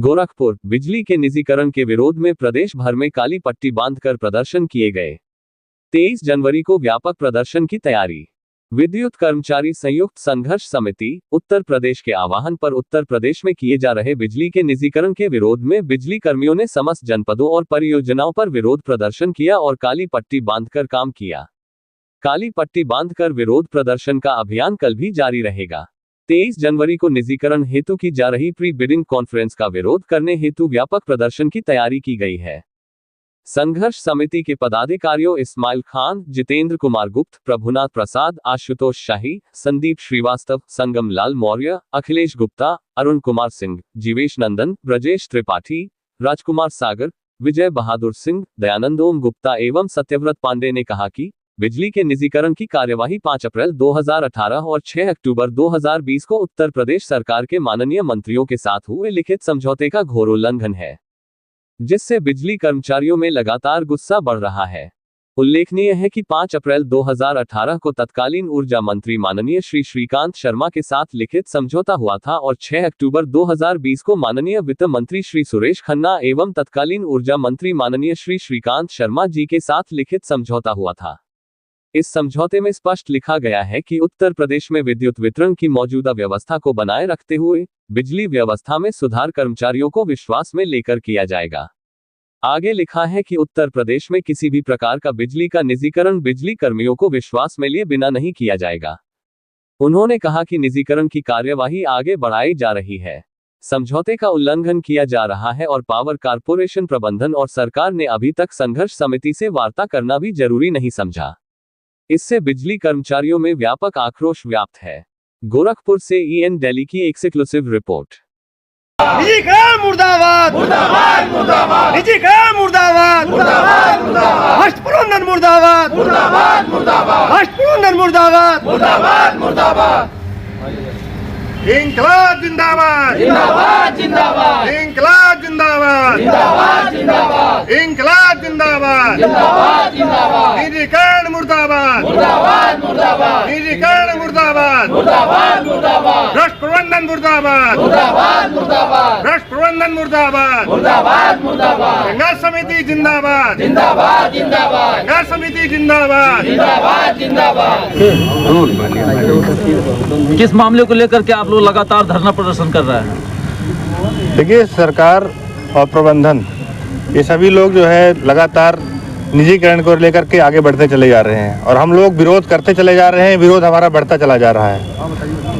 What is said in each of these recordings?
गोरखपुर बिजली के निजीकरण के विरोध में प्रदेश भर में काली पट्टी बांधकर प्रदर्शन किए गए। 23 जनवरी को व्यापक प्रदर्शन की तैयारी। विद्युत कर्मचारी संयुक्त संघर्ष समिति उत्तर प्रदेश के आह्वान पर उत्तर प्रदेश में किए जा रहे बिजली के निजीकरण के विरोध में बिजली कर्मियों ने समस्त जनपदों और परियोजनाओं पर विरोध प्रदर्शन किया और काली पट्टी बांधकर काम किया। काली पट्टी बांधकर विरोध प्रदर्शन का अभियान कल भी जारी रहेगा। 23 जनवरी को निजीकरण हेतु की जा रही प्री बिडिंग कॉन्फ्रेंस का विरोध करने हेतु व्यापक प्रदर्शन की तैयारी की गई है। संघर्ष समिति के पदाधिकारियों इस्माइल खान, जितेंद्र कुमार गुप्त, प्रभुनाथ प्रसाद, आशुतोष शाही, संदीप श्रीवास्तव, संगम लाल मौर्य, अखिलेश गुप्ता, अरुण कुमार सिंह, जीवेश नंदन, ब्रजेश त्रिपाठी, राजकुमार सागर, विजय बहादुर सिंह, दयानंद ओम गुप्ता एवं सत्यव्रत पांडे ने कहा कि बिजली के निजीकरण की कार्यवाही 5 अप्रैल 2018 और 6 अक्टूबर 2020 को उत्तर प्रदेश सरकार के माननीय मंत्रियों के साथ हुए लिखित समझौते का घोर उल्लंघन है, जिससे बिजली कर्मचारियों में लगातार गुस्सा बढ़ रहा है। उल्लेखनीय है कि 5 अप्रैल 2018 को तत्कालीन ऊर्जा मंत्री माननीय श्री श्रीकांत शर्मा के साथ लिखित समझौता हुआ था और 6 अक्टूबर 2020 को माननीय वित्त मंत्री श्री सुरेश खन्ना एवं तत्कालीन ऊर्जा मंत्री माननीय श्री श्रीकांत शर्मा जी के साथ लिखित समझौता हुआ था। इस समझौते में स्पष्ट लिखा गया है कि उत्तर प्रदेश में विद्युत वितरण की मौजूदा व्यवस्था को बनाए रखते हुए बिजली व्यवस्था में सुधार कर्मचारियों को विश्वास में लेकर किया जाएगा। आगे लिखा है कि उत्तर प्रदेश में किसी भी प्रकार का बिजली का निजीकरण बिजली कर्मियों को विश्वास में लिए बिना नहीं किया जाएगा। उन्होंने कहा कि निजीकरण की कार्यवाही आगे बढ़ाई जा रही है, समझौते का उल्लंघन किया जा रहा है और पावर कारपोरेशन प्रबंधन और सरकार ने अभी तक संघर्ष समिति से वार्ता करना भी जरूरी नहीं समझा। इससे बिजली कर्मचारियों में व्यापक आक्रोश व्याप्त है। गोरखपुर से EN दिल्ली की एक्सक्लूसिव रिपोर्ट। निजीकरण मुर्दाबाद, मुर्दाबाद, मुर्दाबाद। निजीकरण मुर्दाबाद, मुर्दाबाद, मुर्दाबाद। राष्ट्र प्रबंधन मुर्दाबाद, मुर्दाबाद, मुर्दाबाद। राष्ट्र प्रबंधन मुर्दाबाद, मुर्दाबाद, मुर्दाबाद। इंकलाब जिंदाबाद, जिंदाबाद, जिंदाबाद। इंकलाब जिंदाबाद, जिंदाबाद, जिंदाबाद। इंकलाब जिंदाबाद, जिंदाबाद, जिंदाबाद। निजीकरण मुर्दाबाद, मुर्दाबाद, मुर्दाबाद। निजीकरण मुर्दाबाद, मुर्दाबाद, मुर्दाबाद। राष्ट्र प्रबंधन मुर्दाबाद, मुर्दाबाद, मुर्दाबाद। राष्ट्र प्रबंधन मुर्दाबाद, मुर्दाबाद, मुर्दाबाद। संघर्ष समिति जिंदाबाद, जिंदाबाद, जिंदाबाद। संघर्ष समिति जिंदाबाद, जिंदाबाद, जिंदाबाद। किस मामले को लेकर के आप लोग लगातार धरना प्रदर्शन कर रहे हैं? देखिए, सरकार और प्रबंधन ये सभी लोग जो है लगातार निजीकरण को लेकर के आगे बढ़ते चले जा रहे हैं और हम लोग विरोध करते चले जा रहे हैं। विरोध हमारा बढ़ता चला जा रहा है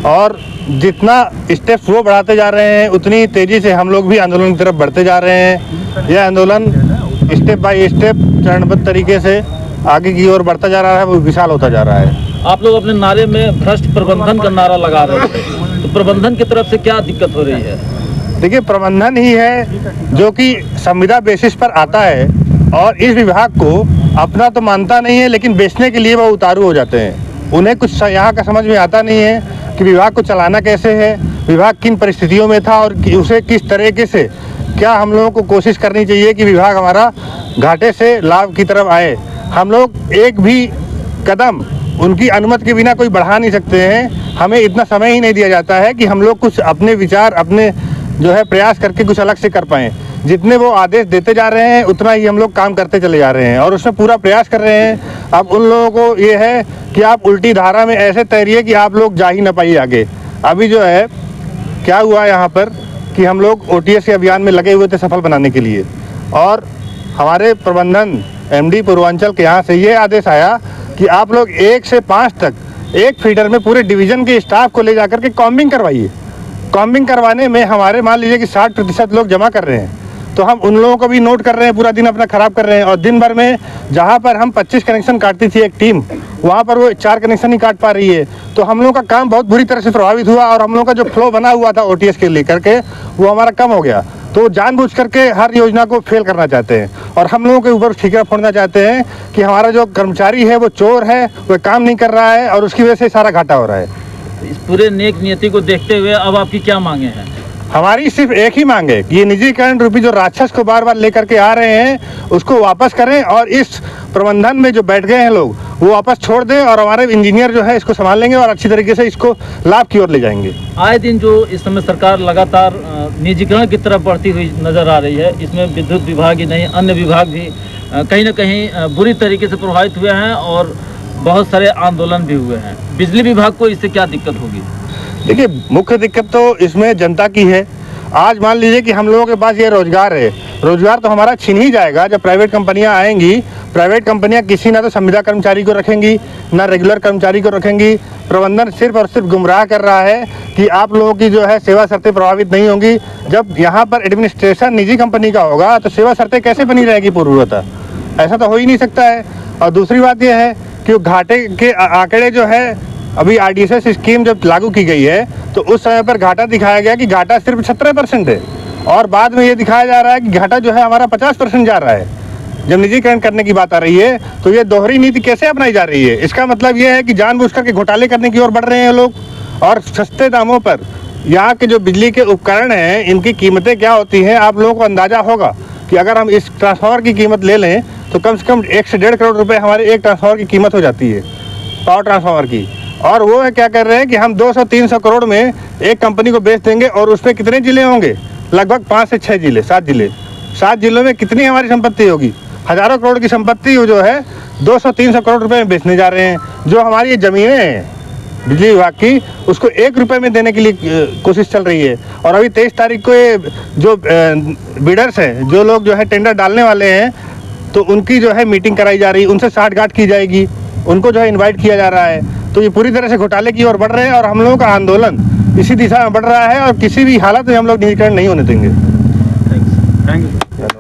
और जितना स्टेप्स वो बढ़ाते जा रहे हैं उतनी तेज़ी से हम लोग भी आंदोलन की तरफ बढ़ते जा रहे हैं। यह आंदोलन स्टेप बाय स्टेप चरणबद्ध तरीके से आगे की ओर बढ़ता जा रहा है, वो विशाल होता जा रहा है। आप लोग अपने नारे में भ्रष्ट प्रबंधन का नारा लगा रहे थे, तो प्रबंधन की तरफ से क्या दिक्कत हो रही है? देखिए, प्रबंधन ही है जो कि संविदा बेसिस पर आता है और इस विभाग को अपना तो मानता नहीं है, लेकिन बेचने के लिए वो उतारू हो जाते हैं। उन्हें कुछ यहाँ का समझ में आता नहीं है कि विभाग को चलाना कैसे है, विभाग किन परिस्थितियों में था और उसे किस तरीके से क्या हम लोगों को कोशिश करनी चाहिए कि विभाग हमारा घाटे से लाभ की तरफ आए। हम लोग एक भी कदम उनकी अनुमति के बिना कोई बढ़ा नहीं सकते हैं। हमें इतना समय ही नहीं दिया जाता है कि हम लोग कुछ अपने विचार, अपने जो है प्रयास करके कुछ अलग से कर पाएँ। जितने वो आदेश देते जा रहे हैं उतना ही हम लोग काम करते चले जा रहे हैं और उसमें पूरा प्रयास कर रहे हैं। अब उन लोगों को ये है कि आप उल्टी धारा में ऐसे तैरिए कि आप लोग जा ही ना पाइए आगे। अभी जो है क्या हुआ यहाँ पर कि हम लोग OTS के अभियान में लगे हुए थे सफल बनाने के लिए और हमारे प्रबंधन MD पूर्वांचल के यहाँ से ये आदेश आया कि आप लोग 1 से 5 तक एक फीडर में पूरे डिवीज़न के स्टाफ को ले जाकर के कॉम्बिंग करवाइए। कॉम्बिंग करवाने में हमारे मान लीजिए कि 60% लोग जमा कर रहे हैं, तो हम उन लोगों को भी नोट कर रहे हैं, पूरा दिन अपना ख़राब कर रहे हैं। और दिन भर में जहाँ पर हम 25 कनेक्शन काटती थी एक टीम, वहाँ पर वो 4 कनेक्शन ही काट पा रही है। तो हम लोगों का काम बहुत बुरी तरह से प्रभावित हुआ और हम लोगों का जो फ्लो बना हुआ था OTS के लेकर के वो हमारा कम हो गया। तो जानबूझ करके हर योजना को फेल करना चाहते हैं और हम लोगों के ऊपर ठीकरा फोड़ना चाहते हैं कि हमारा जो कर्मचारी है वो चोर है, वो काम नहीं कर रहा है और उसकी वजह से सारा घाटा हो रहा है। इस पूरे नेक नियति को देखते हुए अब आपकी क्या मांगे हैं? हमारी सिर्फ एक ही मांग है कि ये निजीकरण रूपी जो राक्षस को बार बार लेकर के आ रहे हैं उसको वापस करें और इस प्रबंधन में जो बैठ गए हैं लोग वो वापस छोड़ दें और हमारे इंजीनियर जो है इसको संभाल लेंगे और अच्छी तरीके से इसको लाभ की ओर ले जाएंगे। आए दिन जो इस समय सरकार लगातार निजीकरण की तरफ बढ़ती हुई नजर आ रही है, इसमें विद्युत विभाग ही नहीं अन्य विभाग भी कहीं ना कहीं बुरी तरीके से प्रभावित हुए हैं और बहुत सारे आंदोलन भी हुए हैं। बिजली विभाग को इससे क्या दिक्कत होगी? देखिए, मुख्य दिक्कत तो इसमें जनता की है। आज मान लीजिए कि हम लोगों के पास ये रोजगार है, रोजगार तो हमारा छीन ही जाएगा जब प्राइवेट कंपनियां आएंगी। प्राइवेट कंपनियां किसी ना तो संविदा कर्मचारी को रखेंगी, ना रेगुलर कर्मचारी को रखेंगी। प्रबंधन सिर्फ और सिर्फ गुमराह कर रहा है कि आप लोगों की जो है सेवा शर्तें प्रभावित नहीं होंगी। जब यहाँ पर एडमिनिस्ट्रेशन निजी कंपनी का होगा तो सेवा शर्तें कैसे बनी रहेगी पूर्ववत? ऐसा तो हो ही नहीं सकता है। और दूसरी बात यह है कि घाटे के आंकड़े जो है, अभी RDSS स्कीम जब लागू की गई है तो उस समय पर घाटा दिखाया गया कि घाटा सिर्फ 17% है और बाद में ये दिखाया जा रहा है कि घाटा जो है हमारा 50% जा रहा है। जब निजीकरण करने की बात आ रही है तो ये दोहरी नीति कैसे अपनाई जा रही है? इसका मतलब ये है कि जानबूझ करके घोटाले करने की ओर बढ़ रहे हैं लोग। और सस्ते दामों पर यहाँ के जो बिजली के उपकरण हैं इनकी कीमतें क्या होती हैं आप लोगों को अंदाजा होगा कि अगर हम इस ट्रांसफार्मर की कीमत ले लें तो कम से कम 1 से 1.5 करोड़ रुपए हमारे एक ट्रांसफार्मर की कीमत हो जाती है, पावर ट्रांसफार्मर की। और वो है क्या कर रहे हैं कि हम 200-300 करोड़ में एक कंपनी को बेच देंगे और उस पर कितने जिले होंगे? लगभग 5 से 6 जिले, 7 जिले। 7 जिलों में कितनी हमारी संपत्ति होगी? हजारों करोड़ की संपत्ति जो है 200-300 करोड़ रुपए में बेचने जा रहे हैं। जो हमारी ये ज़मीनें हैं बिजली विभाग की, उसको 1 रुपये में देने के लिए कोशिश चल रही है। और अभी 23 तारीख को ये जो बिडर्स हैं, जो लोग जो है टेंडर डालने वाले हैं, तो उनकी जो है मीटिंग कराई जा रही है, उनसे साठगांठ की जाएगी, उनको जो है इन्वाइट किया जा रहा है। तो ये पूरी तरह से घोटाले की ओर बढ़ रहे हैं और हम लोगों का आंदोलन इसी दिशा में बढ़ रहा है और किसी भी हालत में हम लोग निजीकरण नहीं होने देंगे। Thank you.